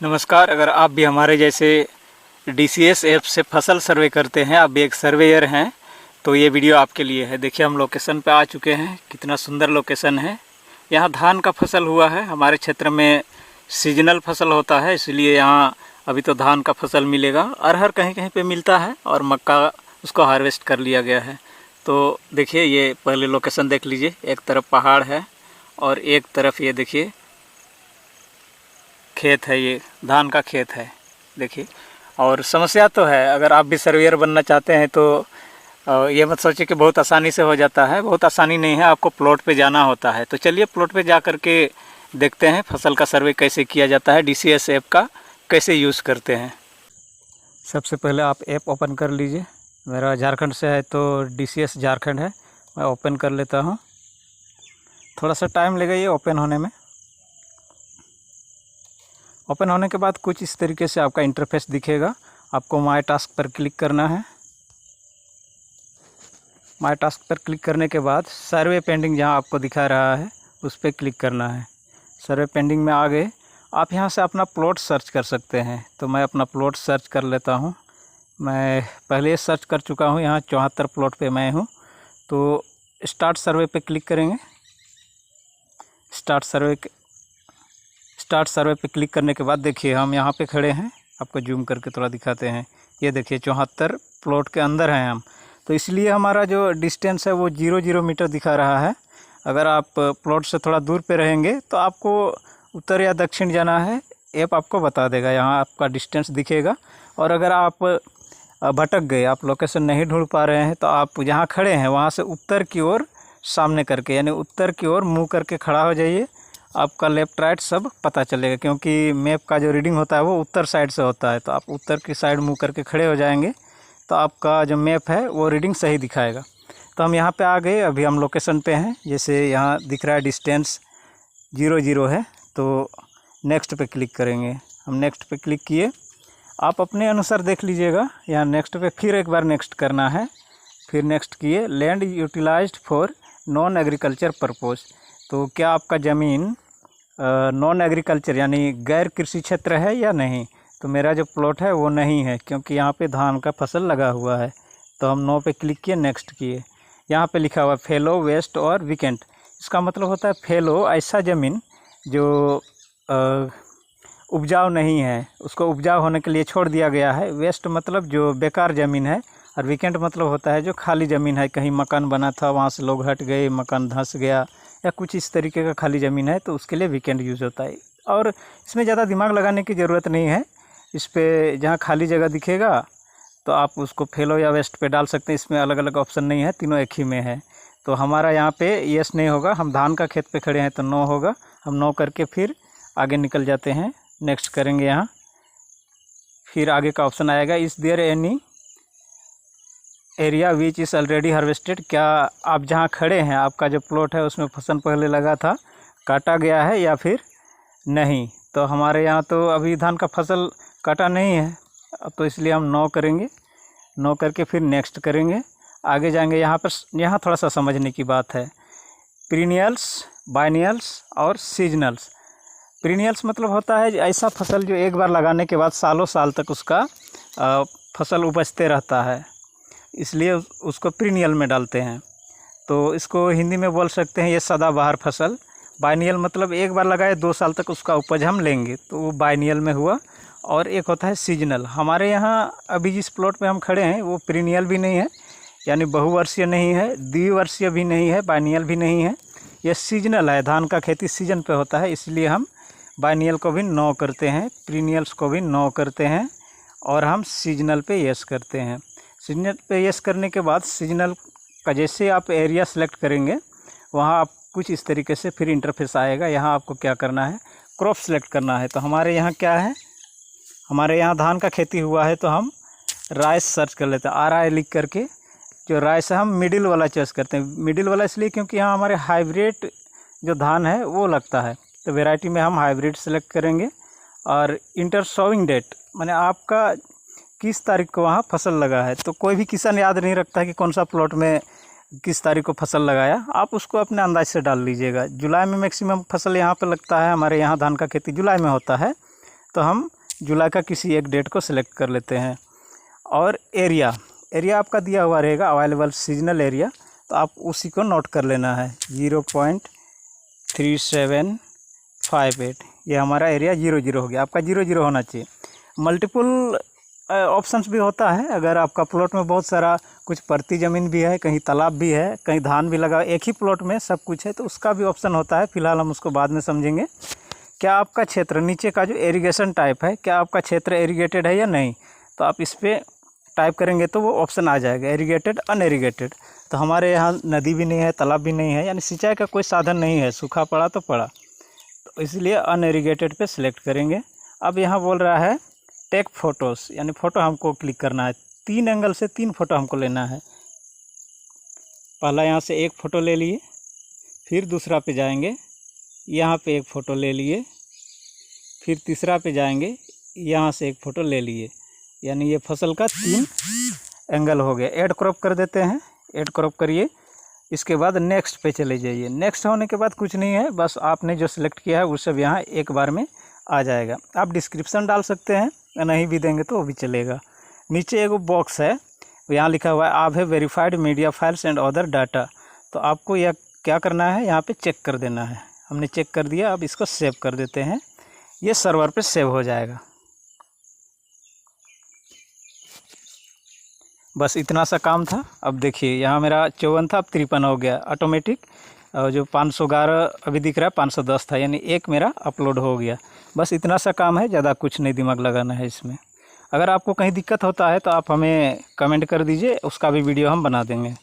नमस्कार। अगर आप भी हमारे जैसे DCS ऐप से फसल सर्वे करते हैं, आप भी एक सर्वेयर हैं, तो ये वीडियो आपके लिए है। देखिए हम लोकेशन पे आ चुके हैं, कितना सुंदर लोकेशन है। यहाँ धान का फसल हुआ है। हमारे क्षेत्र में सीजनल फसल होता है, इसलिए यहाँ अभी तो धान का फसल मिलेगा। अरहर कहीं कहीं पे मिलता है और मक्का उसको हार्वेस्ट कर लिया गया है। तो देखिए ये पहले लोकेशन देख लीजिए। एक तरफ पहाड़ है और एक तरफ ये देखिए खेत है, ये धान का खेत है देखिए। और समस्या तो है, अगर आप भी सर्वेयर बनना चाहते हैं तो ये मत सोचिए कि बहुत आसानी से हो जाता है। बहुत आसानी नहीं है, आपको प्लॉट पे जाना होता है। तो चलिए प्लॉट पे जा कर के देखते हैं फसल का सर्वे कैसे किया जाता है, DCS ऐप का कैसे यूज़ करते हैं। सबसे पहले आप ऐप ओपन कर लीजिए। मेरा झारखंड से है तो DCS झारखंड है। मैं ओपन कर लेता हूँ, थोड़ा सा टाइम लगेगा ये ओपन होने में। ओपन होने के बाद कुछ इस तरीके से आपका इंटरफेस दिखेगा। आपको माय टास्क पर क्लिक करना है। माय टास्क पर क्लिक करने के बाद सर्वे पेंडिंग जहां आपको दिखा रहा है उस पर क्लिक करना है। सर्वे पेंडिंग में आ गए। आप यहां से अपना प्लॉट सर्च कर सकते हैं। तो मैं अपना प्लॉट सर्च कर लेता हूं। मैं पहले सर्च कर चुका हूं, यहाँ 74 प्लॉट पे मैं हूं। तो स्टार्ट सर्वे पे क्लिक करेंगे। स्टार्ट सर्वे पे क्लिक करने के बाद देखिए हम यहाँ पे खड़े हैं। आपको जूम करके थोड़ा दिखाते हैं। ये देखिए 74 प्लॉट के अंदर हैं हम। तो इसलिए हमारा जो डिस्टेंस है वो 0 मीटर दिखा रहा है। अगर आप प्लॉट से थोड़ा दूर पे रहेंगे तो आपको उत्तर या दक्षिण जाना है, ऐप आपको बता देगा, यहाँ आपका डिस्टेंस दिखेगा। और अगर आप भटक गए, आप लोकेशन नहीं ढूंढ पा रहे हैं, तो आप जहाँ खड़े हैं वहाँ से उत्तर की ओर सामने करके, यानी उत्तर की ओर मुँह करके खड़ा हो जाइए। आपका लेफ़्ट राइट सब पता चलेगा, क्योंकि मैप का जो रीडिंग होता है वो उत्तर साइड से होता है। तो आप उत्तर की साइड मुँह करके खड़े हो जाएंगे तो आपका जो मैप है वो रीडिंग सही दिखाएगा। तो हम यहाँ पे आ गए, अभी हम लोकेशन पे हैं। जैसे यहाँ दिख रहा है डिस्टेंस 0 है, तो नेक्स्ट पे क्लिक करेंगे। हम नेक्स्ट पे क्लिक किए। आप अपने अनुसार देख लीजिएगा। यहाँ नेक्स्ट पे फिर एक बार नेक्स्ट करना है। फिर नेक्स्ट किए। Land utilised for non agriculture purpose. तो क्या आपका ज़मीन नॉन एग्रीकल्चर यानी गैर कृषि क्षेत्र है या नहीं। तो मेरा जो प्लॉट है वो नहीं है, क्योंकि यहाँ पे धान का फसल लगा हुआ है। तो हम नो पे क्लिक किए, नेक्स्ट किए। यहाँ पे लिखा हुआ है फेलो, वेस्ट और वीकेंड। इसका मतलब होता है फेलो ऐसा ज़मीन जो उपजाऊ नहीं है, उसको उपजाऊ होने के लिए छोड़ दिया गया है। वेस्ट मतलब जो बेकार ज़मीन है। और वीकेंड मतलब होता है जो खाली ज़मीन है, कहीं मकान बना था वहाँ से लोग हट गए, मकान धंस गया या कुछ इस तरीके का खाली ज़मीन है, तो उसके लिए वीकेंड यूज़ होता है। और इसमें ज़्यादा दिमाग लगाने की ज़रूरत नहीं है। इस पर जहाँ खाली जगह दिखेगा तो आप उसको फेलो या वेस्ट पे डाल सकते हैं। इसमें अलग अलग ऑप्शन नहीं है, तीनों एक ही में है। तो हमारा यहाँ पे यस नहीं होगा, हम धान का खेत पे खड़े हैं तो नो होगा। हम नो करके फिर आगे निकल जाते हैं, नेक्स्ट करेंगे। यहाँ फिर आगे का ऑप्शन आएगा, is there any area which is already harvested. क्या आप जहाँ खड़े हैं, आपका जो प्लॉट है उसमें फसल पहले लगा था, काटा गया है या फिर नहीं। तो हमारे यहाँ तो अभी धान का फसल काटा नहीं है, तो इसलिए हम नो करेंगे। नो करके फिर नेक्स्ट करेंगे, आगे जाएंगे। यहाँ थोड़ा सा समझने की बात है। पीरियड्स, बाइनियल्स और सीजनल्स। पीरियड्स मतलब होता है ऐसा फसल जो एक बार लगाने के बाद सालों साल तक उसका फसल उपजते रहता है, इसलिए उसको पीरियड में डालते हैं। तो इसको हिंदी में बोल सकते हैं ये सदाबहार फसल। बाइनियल मतलब एक बार लगाए 2 साल तक उसका उपज हम लेंगे, तो वो बाइनियल में हुआ। और एक होता है सीजनल। हमारे यहाँ अभी जिस प्लॉट पे हम खड़े हैं वो पीरियड भी नहीं है, यानी बहुवर्षीय नहीं है, द्विवर्षीय भी नहीं है, बाइनियल भी नहीं है। ये सीजनल है। धान का खेती सीजन पे होता है, इसलिए हम बाइनियल को भी नो करते हैं, पीरियड्स को भी नो करते हैं और हम सीजनल पे यस करते हैं। सीजनल पे यस करने के बाद सीजनल का जैसे आप एरिया सेलेक्ट करेंगे वहाँ आप कुछ इस तरीके से फिर इंटरफेस आएगा। यहाँ आपको क्या करना है, क्रॉप सेलेक्ट करना है। तो हमारे यहाँ क्या है, हमारे यहाँ धान का खेती हुआ है, तो हम राइस सर्च कर लेते हैं। RI लिख करके जो राइस है हम मिडिल वाला चॉइस करते हैं। मिडिल वाला इसलिए क्योंकि यहाँ हमारे हाइब्रिड जो धान है वो लगता है। तो वैरायटी में हम हाइब्रिड सेलेक्ट करेंगे। और इंटर सोइंग डेट माने आपका किस तारीख को वहाँ फसल लगा है। तो कोई भी किसान याद नहीं रखता है कि कौन सा प्लॉट में किस तारीख को फसल लगाया, आप उसको अपने अंदाज से डाल लीजिएगा। जुलाई में मैक्सिमम फसल यहाँ पे लगता है, हमारे यहाँ धान का खेती जुलाई में होता है। तो हम जुलाई का किसी एक डेट को सिलेक्ट कर लेते हैं। और एरिया आपका दिया हुआ रहेगा अवेलेबल सीजनल एरिया, तो आप उसी को नोट कर लेना है 0.3758। ये हमारा एरिया 00 हो गया, आपका 00 होना चाहिए। मल्टीपल ऑप्शंस भी होता है, अगर आपका प्लॉट में बहुत सारा कुछ परती ज़मीन भी है, कहीं तालाब भी है, कहीं धान भी लगा, एक ही प्लॉट में सब कुछ है, तो उसका भी ऑप्शन होता है। फिलहाल हम उसको बाद में समझेंगे। क्या आपका क्षेत्र, नीचे का जो इरिगेशन टाइप है, क्या आपका क्षेत्र इरिगेटेड है या नहीं, तो आप इस पर टाइप करेंगे तो वो ऑप्शन आ जाएगा इरिगेटेड अनइरिगेटेड। तो हमारे यहाँ नदी भी नहीं है, तालाब भी नहीं है, यानी सिंचाई का कोई साधन नहीं है, सूखा पड़ा तो पड़ा, तो इसलिए अनइरिगेटेड पे सिलेक्ट करेंगे। अब यहाँ बोल रहा है टेक फोटोज़, यानी फ़ोटो हमको क्लिक करना है। 3 एंगल से 3 फ़ोटो हमको लेना है। पहला यहाँ से एक फ़ोटो ले लिए, फिर दूसरा पे जाएंगे, यहाँ पे एक फ़ोटो ले लिए, फिर तीसरा पे जाएंगे, यहाँ से एक फ़ोटो ले लिए, यानी ये फसल का 3 एंगल हो गया। ऐड क्रॉप कर देते हैं, ऐड क्रॉप करिए। इसके बाद नेक्स्ट पे चले जाइए। नेक्स्ट होने के बाद कुछ नहीं है, बस आपने जो सिलेक्ट किया है वो सब यहाँ एक बार में आ जाएगा। आप डिस्क्रिप्शन डाल सकते हैं, नहीं भी देंगे तो वो भी चलेगा। नीचे एक बॉक्स है, यहाँ लिखा हुआ है आप have verified media files and other data. तो आपको यह क्या करना है, यहाँ पे चेक कर देना है। हमने चेक कर दिया, अब इसको सेव कर देते हैं, ये सर्वर पे सेव हो जाएगा। बस इतना सा काम था। अब देखिए यहाँ मेरा 54 था, अब 53 हो गया ऑटोमेटिक। और जो 511 अभी दिख रहा है 510 था, यानी एक मेरा अपलोड हो गया। बस इतना सा काम है, ज़्यादा कुछ नहीं दिमाग लगाना है इसमें। अगर आपको कहीं दिक्कत होता है तो आप हमें कमेंट कर दीजिए, उसका भी वीडियो हम बना देंगे।